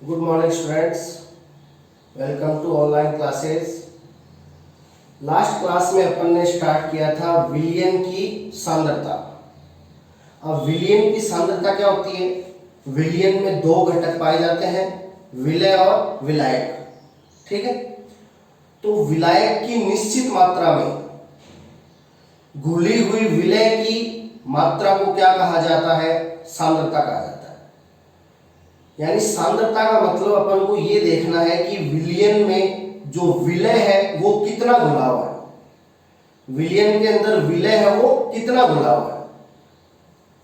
Good morning students, welcome to online classes. Last class में अपन ने स्टार्ट किया था विलयन की सांद्रता। अब विलयन की सांद्रता क्या होती है? विलयन में दो घटक पाए जाते हैं, विलय और विलायक। ठीक है, तो विलायक की निश्चित मात्रा में घुली हुई विलय की मात्रा को क्या कहा जाता है? सांद्रता कहा जाता है। यानी सांद्रता का मतलब अपन को ये देखना है कि विलयन में जो विलय है वो कितना घुला हुआ है, विलयन के अंदर विलय है वो कितना घुला हुआ है,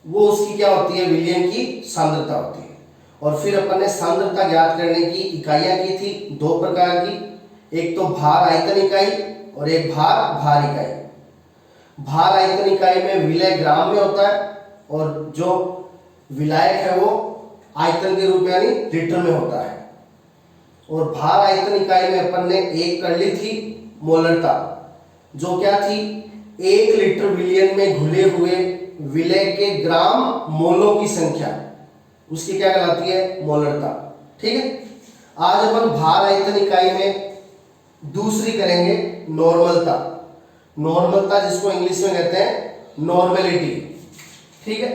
वो उसकी क्या होती है? विलयन की सांद्रता होती है। और फिर अपन ने सांद्रता ज्ञात करने की इकाइयां की थी, दो प्रकार की, एक तो भार आयतन इकाई और एक भार इकाई। भार आयतन इकाई में विलय ग्राम में होता है और जो विलायक है वो आयतन के रूप यानी लीटर में होता है। और भार आयतन इकाई में अपन ने एक कर ली थी मोलरता, जो क्या थी? 1 लीटर विलयन में घुले हुए विलय के ग्राम मोलों की संख्या, उसकी क्या कहलाती है? मोलरता। ठीक है, आज अपन भार आयतन इकाई में दूसरी करेंगे नॉर्मलता। नॉर्मलता जिसको इंग्लिश में कहते हैं नॉर्मेलिटी। ठीक है,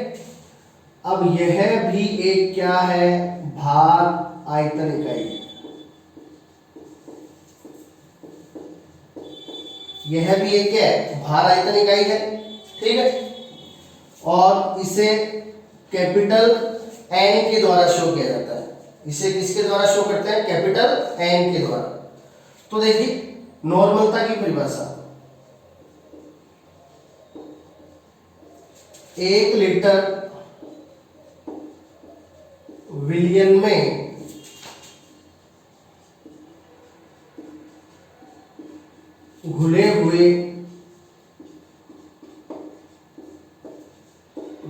अब यह भी एक क्या है? भार आयतन इकाई। यह भी एक क्या है? भार आयतन इकाई है। ठीक है, और इसे कैपिटल एन के द्वारा शो किया जाता है। इसे किसके द्वारा शो करते हैं? कैपिटल एन के द्वारा। तो देखिए नॉर्मलता की परिभाषा, 1 लीटर विलयन में घुले हुए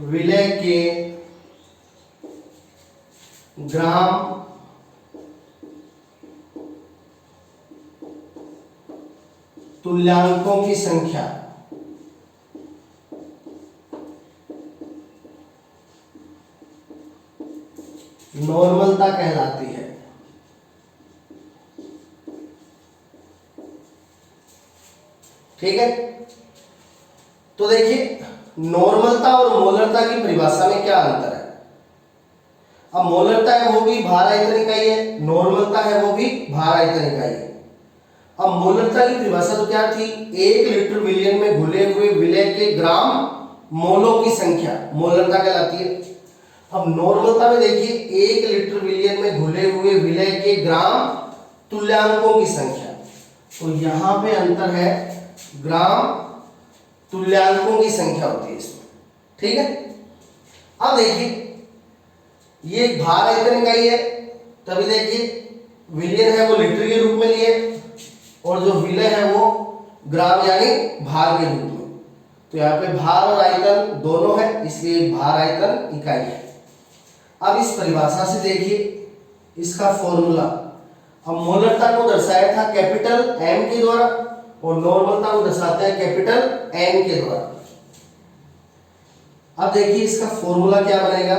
विलय के ग्राम तुल्यांकों की संख्या नॉर्मलता कहलाती है। ठीक है, तो देखिए नॉर्मलता और मोलरता की परिभाषा में क्या अंतर है? अब मोलरता है वो भी भार आयतन इकाई है, नॉर्मलता है वो भी भार आयतन इकाई है। अब मोलरता की परिभाषा तो क्या थी? 1 लीटर विलयन में घुले हुए विलय के ग्राम मोलों की संख्या मोलरता कहलाती है। अब नॉर्मलता में देखिए 1 लीटर विलयन में घुले हुए विलय के ग्राम तुल्यांकों की संख्या, तो यहां पे अंतर है, ग्राम तुल्यांकों की संख्या होती है इसमें। ठीक है, अब देखिए ये भार आयतन इकाई है, तभी देखिए विलयन है वो लीटर के रूप में लिए और जो विलय है वो ग्राम यानी भार के रूप में। तो यहाँ पे भार और आयतन दोनों है, इसलिए भार आयतन इकाई है। अब इस परिभाषा से देखिए इसका फॉर्मूला। अब मोलरता को दर्शाया था कैपिटल एम के द्वारा और नॉर्मलता को दर्शाते हैं कैपिटल एन के द्वारा। अब देखिए इसका फॉर्मूला क्या बनेगा?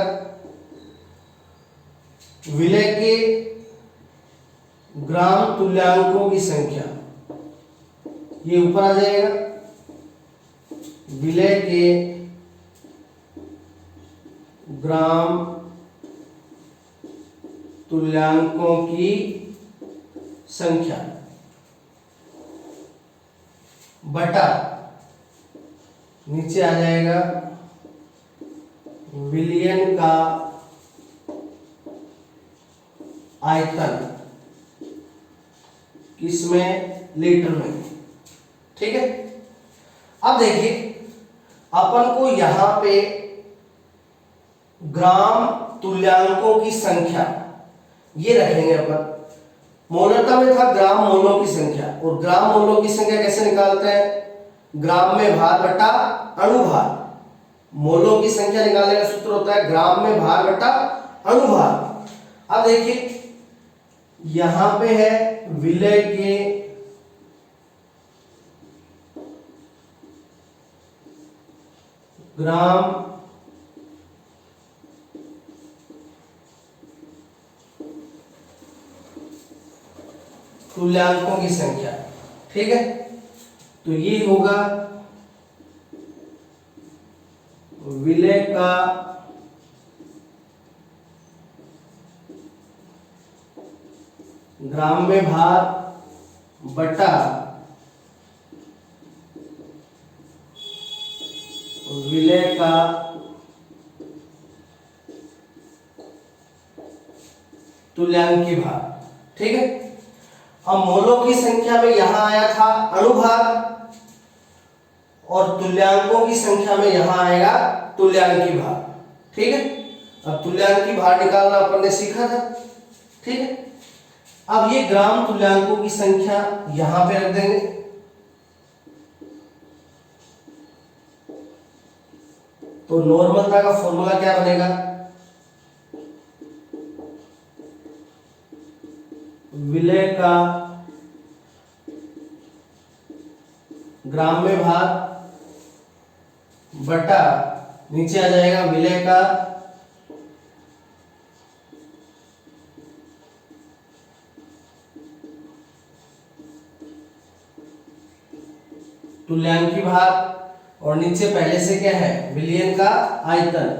विलय के ग्राम तुल्यांकों की संख्या, ये ऊपर आ जाएगा, विलय के ग्राम तुल्यांकों की संख्या बटा नीचे आ जाएगा विलयन का आयतन, किसमें? लीटर में। ठीक है, अब देखिए अपन को यहां पे ग्राम तुल्यांकों की संख्या ये रखेंगे अपन। मोलरता में था ग्राम मोलों की संख्या, और ग्राम मोलों की संख्या कैसे निकालते हैं? ग्राम में भार बटा अणुभार। मोलों की संख्या निकालने का सूत्र होता है ग्राम में भार बटा अणुभार। अब देखिए यहां पे है विलय के ग्राम तुल्यांकों की संख्या। ठीक है, तो ये होगा विलय का ग्राम्य भार बटा विलय का तुल्यांकी भार। ठीक है, अब मोलों की संख्या में यहां आया था अणुभार और तुल्यांकों की संख्या में यहां आएगा तुल्यांकी भार। ठीक है, अब तुल्यांकी भार निकालना अपन ने सीखा था। ठीक है, अब ये ग्राम तुल्यांकों की संख्या यहां पे रख देंगे। तो नॉर्मलता का फॉर्मूला क्या बनेगा, विलय का ग्राम्य भार बटा नीचे आ जाएगा विलय का तुल्यांकी भार और नीचे पहले से क्या है विलयन का आयतन।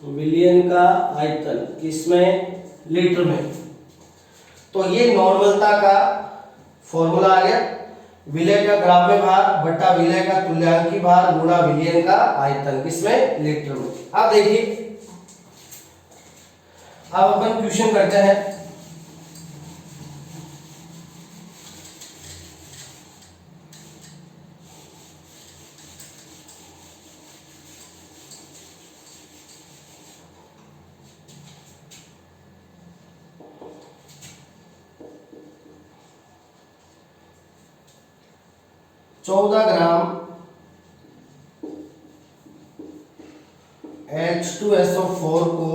विलयन का आयतन किसमें, लीटर में। तो ये नॉर्मलता का फॉर्मूला आ गया, विलय का ग्राम्य भार बटा विलय का तुल्यांकी भार गुणा विलयन का आयतन किसमें, लीटर में। अब देखिए, अब अपन क्वेश्चन करते हैं। चौदह ग्राम H2SO4 को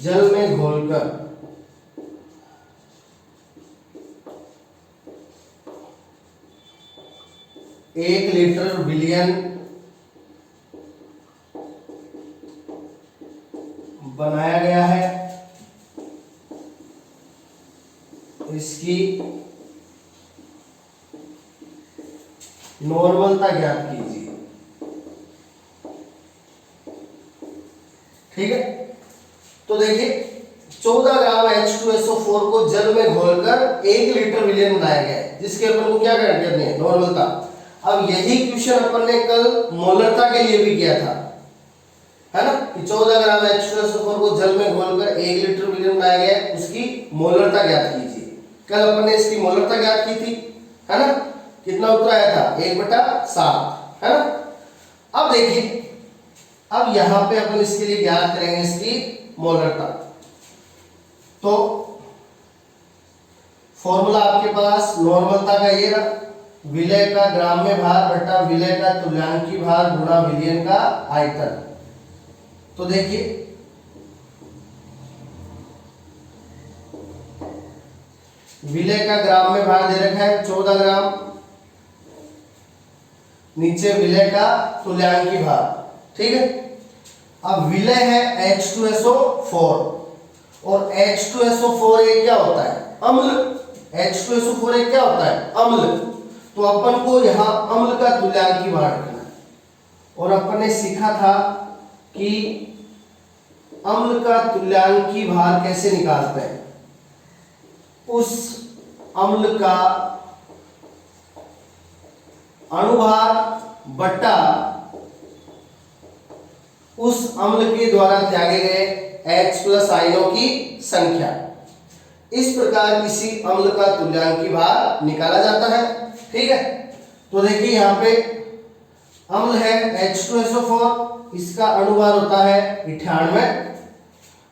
जल में घोलकर 1 लीटर विलयन बनाया गया है। इसकी नॉर्मलता ज्ञात कीजिए। ठीक है, तो देखिए 14 ग्राम H2SO4 को जल में घोलकर 1 लीटर विलयन बनाया गया है, जिसके अपन को क्या करनी है, नॉर्मलता। अब यही क्वेश्चन अपन ने कल मोलरता के लिए भी किया था, है ना, कि 14 ग्राम H2SO4 को जल में घोलकर 1 लीटर विलयन बनाया गया है, उसकी मोलरता ज्ञात कीजिए। कल अपन ने इसकी मोलरता ज्ञात की थी, है ना, कितना उत्तर आया था 1/7, है ना। अब देखिए, अब यहां पे अपन इसके लिए ज्ञात करेंगे इसकी मोलरता। तो फॉर्मूला आपके पास नॉर्मलता का ये रहा, विलय का ग्राम्य भार बटा विलय का तुल्यांकी भार गुणा विलयन का आयतन। तो देखिए, विलय का ग्राम्य भार दे रखा है 14 ग्राम, नीचे विलय का तुल्यांकी भार। ठीक है, अब विलय है H2SO4 और H2SO4 एक क्या होता है, अम्ल। H2SO4 एक क्या होता है, अम्ल। तो अपन को यहां अम्ल का तुल्यांकी भार रखना है। और अपन ने सीखा था कि अम्ल का तुल्यांकी भार कैसे निकालते हैं, उस अम्ल का अणुभार बटा उस अम्ल के द्वारा त्यागे गए H+ आयनों की संख्या। इस प्रकार किसी अम्ल का तुल्यांकी भार निकाला जाता है। ठीक है, तो देखिए यहां पे अम्ल है H2SO4, इसका अणुभार होता है 98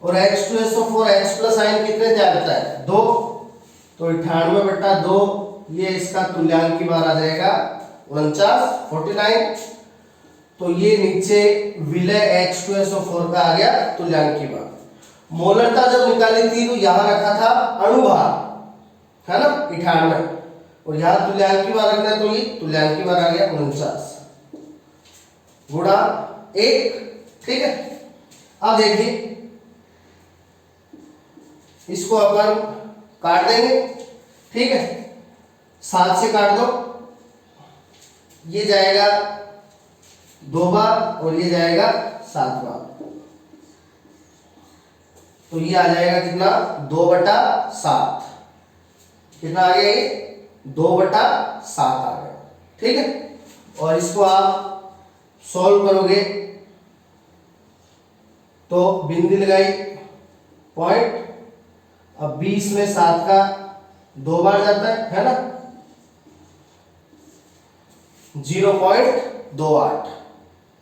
और H2SO4 H+ आयन कितने त्याग करता है, 2। तो 98/2 ये इसका तुल्यांकी भार आ जाएगा 49। तो ये नीचे विलय H2SO4 का आ गया तुल्यांकी भार। मोलरता जब निकाली थी तो यहां रखा था अणुभार, है ना, 98। और यहाँ तुल्यांकी भार रखना है तो ये तुल्यांकी भार आ गया 49 गुणा 1। ठीक है, अब देखिए इसको अपन काट देंगे। ठीक है, 7 से काट दो, ये जाएगा 2 बार और ये जाएगा 7 बार, तो ये आ जाएगा कितना 2/7। कितना आ गया ये 2/7 आ गया। ठीक है, और इसको आप सॉल्व करोगे तो बिंदी लगाई पॉइंट, अब 20 में 7 का 2 बार जाता है ना, 0.28।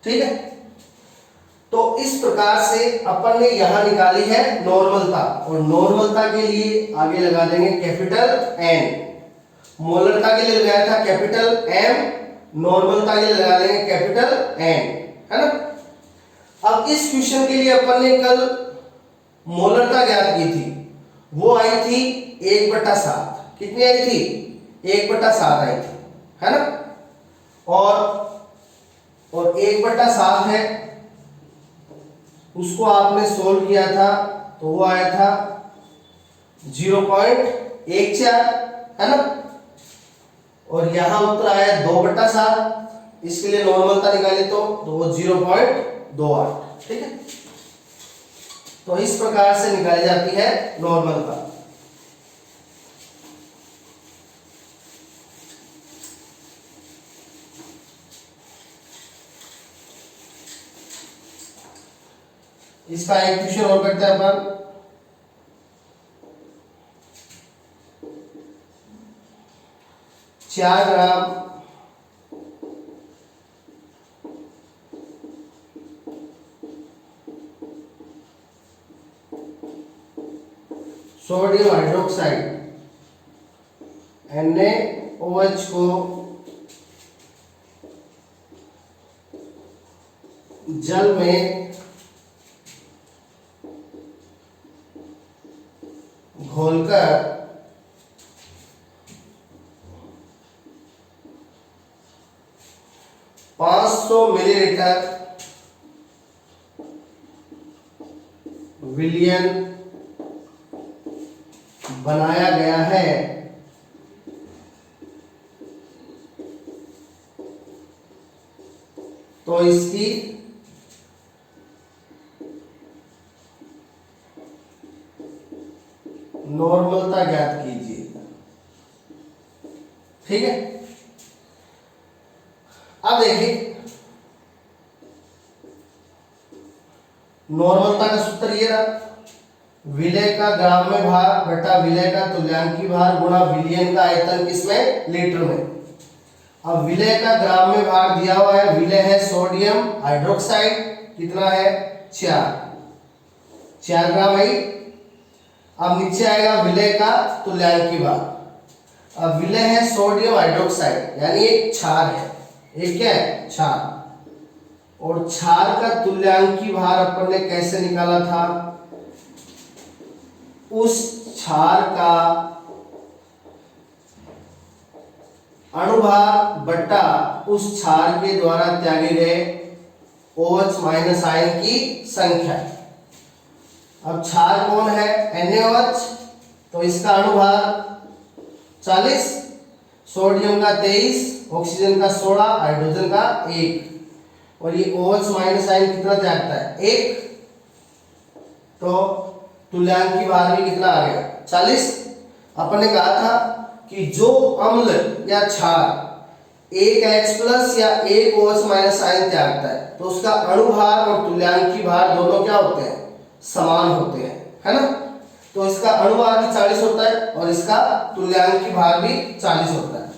ठीक है, तो इस प्रकार से अपन ने यहां निकाली है नॉर्मलता, और नॉर्मलता के लिए आगे लगा देंगे कैपिटल N। मोलरता के लिए लगाया था कैपिटल M, नॉर्मलता के लिए लगा देंगे कैपिटल N, है ना। अब इस क्वेश्चन के लिए अपन ने कल मोलरता ज्ञात की थी, वो आई थी 1/7। कितनी आई थी 1/7 आई थी, है ना। और 1/7 है, उसको आपने सोल्व किया था तो वो आया था 0.14, है ना। और यहां उत्तर आया 2/7, इसके लिए नॉर्मलता निकाले तो वो 0.28। ठीक है, तो इस प्रकार से निकाली जाती है नॉर्मलता। इसका एक क्वेश्चन और करते हैं अपन। 4 ग्राम सोडियम हाइड्रोक्साइड NaOH को जल में घोलकर 500 मिलीलीटर विलयन बनाया गया है, तो इसकी नॉर्मलता ज्ञात कीजिए। ठीक है, अब देखिए नॉर्मलता का सूत्र ये रहा, विलय का ग्राम में भार बटा विलय का तुल्यांकी भार गुणा विलयन का आयतन किसमें लीटर में। अब विलय का ग्राम में भार दिया हुआ है, विलय है सोडियम हाइड्रोक्साइड, कितना है 4 ग्राम है। अब नीचे आएगा विलय का तुल्यांकी भार, अब विलय है सोडियम हाइड्रोक्साइड यानी एक क्षार है, एक क्या है क्षार, और क्षार का तुल्यांकी भार अपन ने कैसे निकाला था, उस क्षार का अणुभार बटा उस क्षार के द्वारा त्यागे गए OH माइनस आयन की संख्या। अब क्षार कौन है NaOH, तो इसका अणुभार 40, सोडियम का 23, ऑक्सीजन का 16, हाइड्रोजन का 1, और ये OH माइनस आयन कितना त्यागता है 1, तो तुल्यांकी भार भी कितना आ गया 40। अपन ने कहा था कि जो अम्ल या क्षार एक H+ या एक OH माइनस आयन त्यागता है तो उसका अणुभार और तुल्यांकी भार दोनों क्या होते हैं समान होते हैं, है ना। तो इसका अणुभार भी 40 होता है और इसका तुल्यांकी भार भी 40 होता है,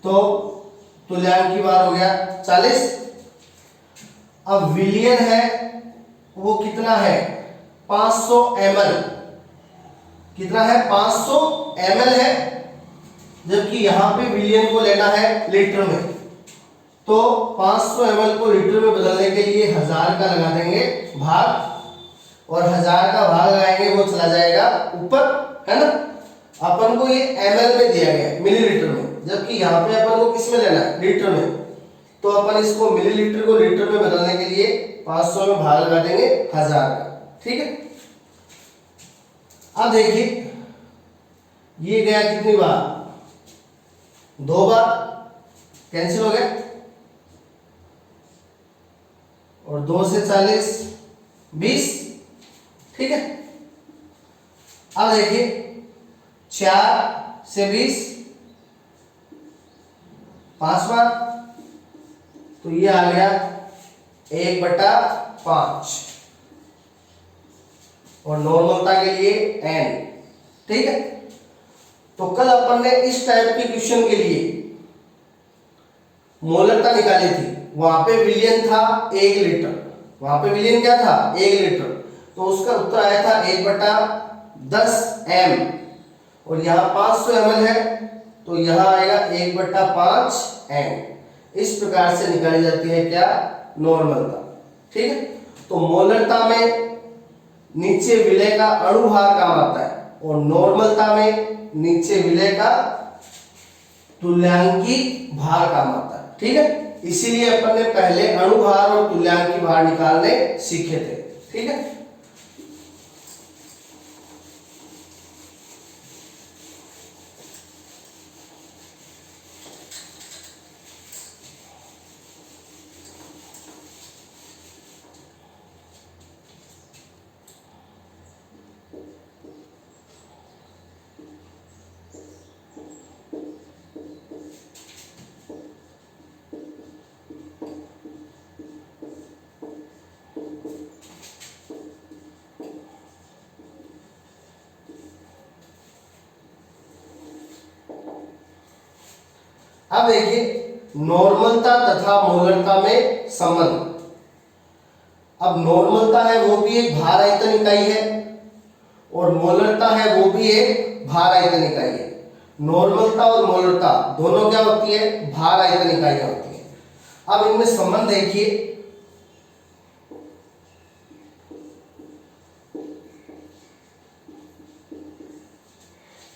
तो तुल्यांकी भार हो गया 40। अब विलयन है वो कितना है 500 ml, कितना है 500 ml है, जबकि यहां पे विलयन को लेना है लीटर में, तो 500 ml को लीटर में बदलने के लिए 1000 का लगा देंगे भाग, और 1000 का भाग लगाएंगे वो चला जाएगा ऊपर, है ना। अपन को ये ml में दिया गया है, मिलीलीटर में, जबकि यहाँ पे अपन को किस में लेना है, लीटर में। तो अपन इसको मिलीलीटर को लीटर में बदलने के लिए 500 में भाग लगा देंगे 1000 का, ठीक है। अब देखिए ये गया कितनी बार, 2 बार, कैंसिल हो गया, और 2 से 40 20, ठीक है। अब देखिए 4 से 20 5 बार, तो ये आ गया 1/5, और नॉर्मलता के लिए n, ठीक है। तो कल अपन ने इस टाइप के क्वेश्चन के लिए मोलरता निकाली थी, वहां पे विलियन था 1 लीटर, वहां पे विलियन क्या था 1 लीटर, तो उसका उत्तर आया था 1/10 m, और यहाँ 500 ml है तो यहाँ आएगा 1/5 m। इस प्रकार से निकाली जाती है क्या, नॉर्मलता, ठीक है। तो मोलरता में नीचे विलय का अणुभार काम आता है, और नॉर्मलता में नीचे विलय का तुल्यांकी भार काम आता है, ठीक है। इसीलिए अपन ने पहले अणुभार और तुल्यांकी भार निकालने सीखे थे, ठीक है। अब देखिए नॉर्मलता तथा मोलरता में संबंध। अब नॉर्मलता है वो भी एक भार आयतन इकाई है, और मोलरता है वो भी एक भार आयतन इकाई है। नॉर्मलता और मोलरता दोनों क्या होती है, भार आयतन इकाइयां होती है। अब इनमें संबंध देखिए,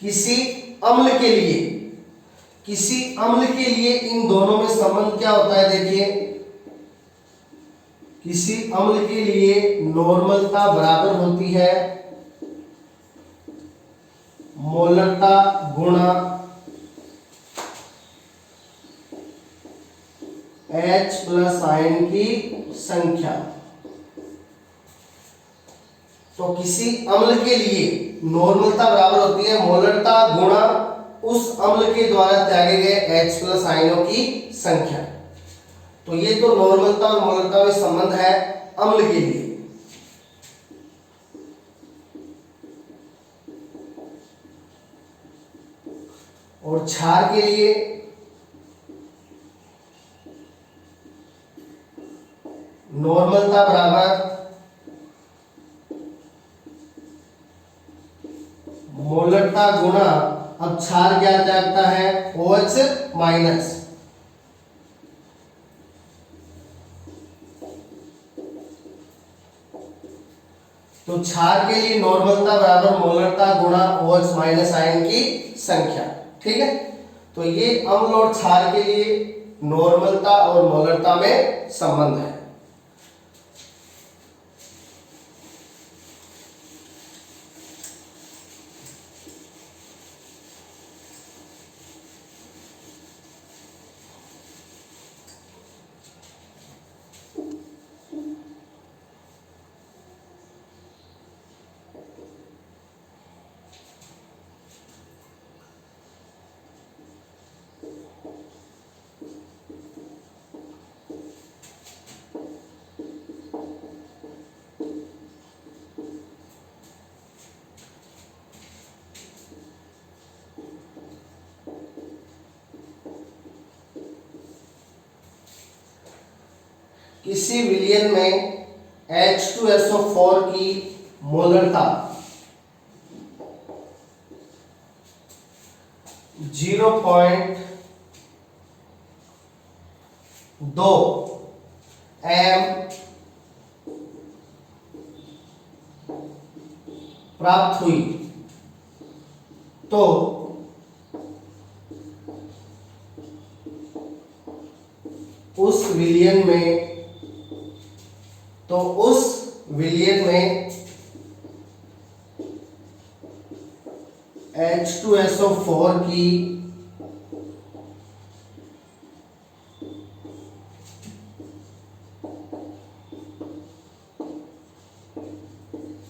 किसी अम्ल के लिए इन दोनों में संबंध क्या होता है, देखिए किसी अम्ल के लिए नॉर्मलता बराबर होती है मोलरता गुणा H प्लस आयन की संख्या। तो किसी अम्ल के लिए नॉर्मलता बराबर होती है मोलरता गुणा उस अम्ल के द्वारा त्यागे गए H प्लस आयनों की संख्या। तो ये तो नॉर्मलता और मोलरता में संबंध है अम्ल के लिए। और क्षार के लिए नॉर्मलता बराबर मोलरता गुणा, अब क्षार क्या त्यागता है, OH माइनस, तो क्षार के लिए नॉर्मलता बराबर मोलरता गुणा OH माइनस आयन की संख्या, ठीक है। तो ये अम्ल और क्षार के लिए नॉर्मलता और मोलरता में संबंध है। किसी विलयन में H2SO4 की मोलरता 0.2 m प्राप्त हुई, तो उस विलयन में H2SO4 की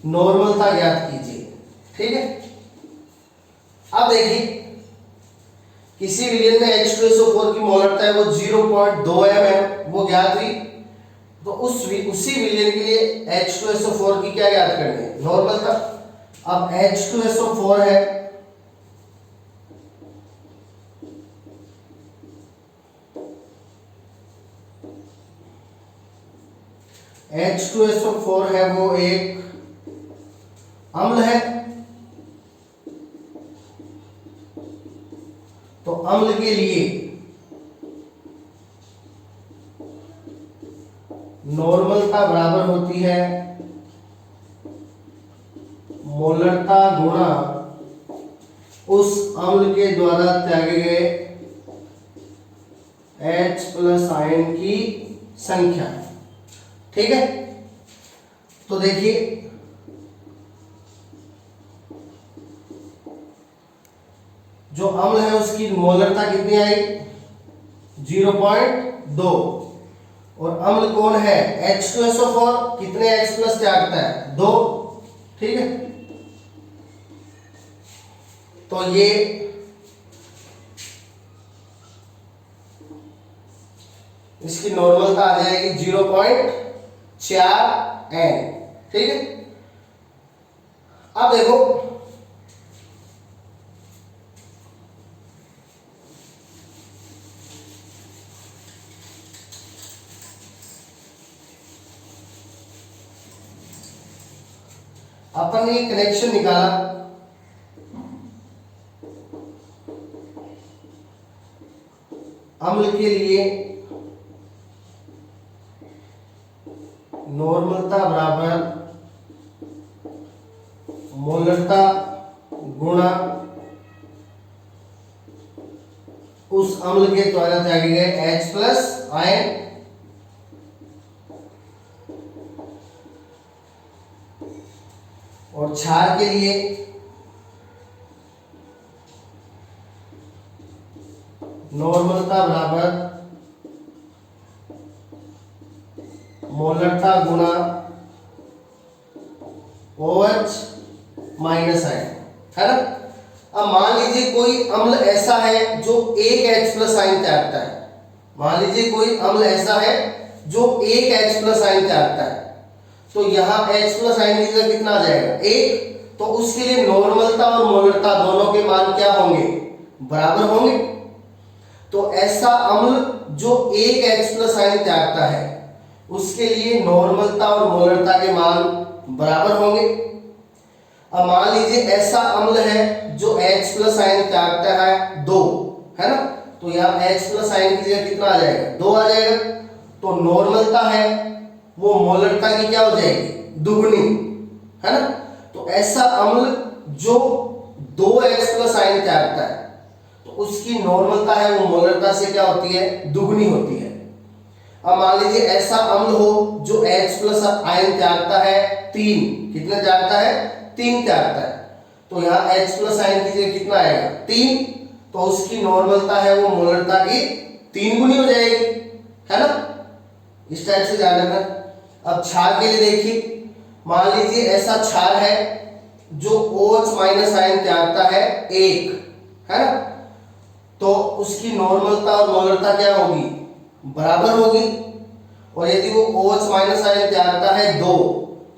नॉर्मलता ज्ञात कीजिए। ठीक है, अब देखिए किसी विलयन में H2SO4 की मोलरता है वो 0.2 m है, वो ज्ञात हुई। तो उसी विलयन के लिए H2SO4 की क्या ज्ञात करनी है, नॉर्मलता। अब H2SO4 है, H2SO4 है वो एक अम्ल है। तो अम्ल के लिए नॉर्मलता बराबर होती है मोलरता गुणा उस अम्ल के द्वारा त्यागे गए H+ आयन की संख्या। ठीक है, तो देखिए जो अम्ल है उसकी मोलरता कितनी आई, 0.2। और अम्ल कौन है, H2SO4, कितने H+ त्यागता है, 2। ठीक है, तो ये इसकी नॉर्मलता आ जाएगी 0.4 n। ठीक है, अब देखो अपन ने कनेक्शन निकाला, अम्ल के लिए नॉर्मलता बराबर मोलरता गुणा उस अम्ल के द्वारा त्यागे गए H+ आयन। और क्षार के लिए नॉर्मलता बराबर मोलरता गुणा OH- आयन, है ना। अब मान लीजिए कोई अम्ल ऐसा है जो एक H+ आयन त्यागता है, मान लीजिए कोई अम्ल ऐसा है जो एक H+ आयन त्यागता है, तो यहाँ H+ आयन की जगह कितना आ जाएगा, 1। तो उसके लिए नॉर्मलता और मोलरता दोनों के मान क्या होंगे, बराबर होंगे। तो ऐसा अम्ल जो एक H+ आयन त्यागता है उसके लिए नॉर्मलता और मोलरता के मान बराबर होंगे। अब मान लीजिए ऐसा अम्ल है जो H+ आयन त्यागता है 2, है ना। तो यहाँ H+ आयन की जगह कितना आ जाएगा, 2 आ जाएगा। तो नॉर्मलता है वो मोलरता की क्या हो जाएगी, दुगनी, है ना। तो ऐसा अम्ल जो 2 H+ आयन त्यागता है तो उसकी नॉर्मलता है वो मोलरता से क्या होती है, दुगनी होती है। अब मान लीजिए ऐसा अम्ल हो जो H+ आयन त्यागता है 3, कितने त्यागता है, 3 त्यागता है। तो यहाँ H+ आयन की जगह कितना आएगा, 3। तो उसकी नॉर्मलता है वो मोलरता की 3 गुनी हो जाएगी, है ना। इस टाइप से ध्यान रखना। अब क्षार के लिए देखिए, मान लीजिए ऐसा क्षार है जो OH- आयन त्यागता है 1, है ना। तो उसकी नॉर्मलता और मोलरता क्या होगी, बराबर होगी। और यदि वो OH- आयन त्यागता है 2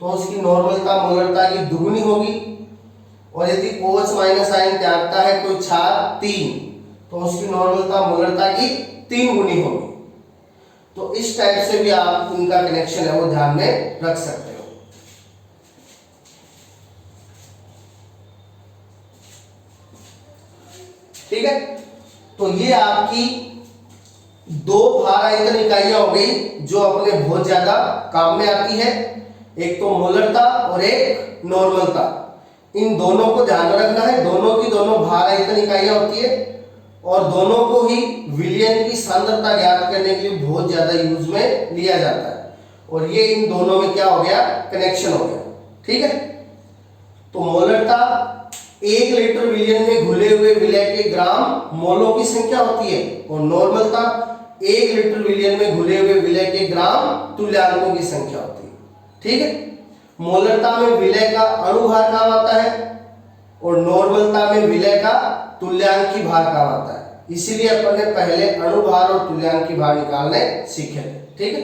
तो उसकी नॉर्मलता मोलरता की दुगनी होगी। और यदि OH- आयन त्यागता है कोई क्षार 3 तो उसकी नॉर्मलता मोलरता की 3 गुनी होगी। तो इस टाइप से भी आप उनका कनेक्शन है वो ध्यान में रख सकते हो। ठीक है, तो ये आपकी 2 भार आयतन इकाइयां हो गई जो अपने बहुत ज्यादा काम में आती है, एक तो मोलरता और एक नॉर्मलता। इन दोनों को ध्यान में रखना है, दोनों की दोनों भार आयतन इकाइयां होती है और दोनों को ही विलयन की सांद्रता ज्ञात करने के लिए बहुत ज्यादा यूज में लिया जाता है। और ये इन दोनों में क्या हो गया, कनेक्शन हो गया। ठीक है, तो मोलरता 1 लीटर विलयन में घुले हुए विलय के ग्राम मोलों की संख्या होती है और नॉर्मलता 1 लीटर विलयन में घुले हुए विलय के ग्राम तुल्यांकों की संख्या होती है। ठीक है, मोलरता में विलय का अणुभार काम आता है और नॉर्मलता में विलय का तुल्यांकी भार काम आता है। इसीलिए अपन ने पहले अणुभार और तुल्यांकी भार निकालने सीखे थे। ठीक है,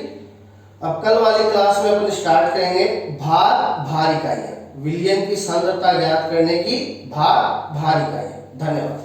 अब कल वाली क्लास में अपन स्टार्ट करेंगे भार इकाइयां, विलयन की सांद्रता ज्ञात करने की भार इकाइयां। धन्यवाद।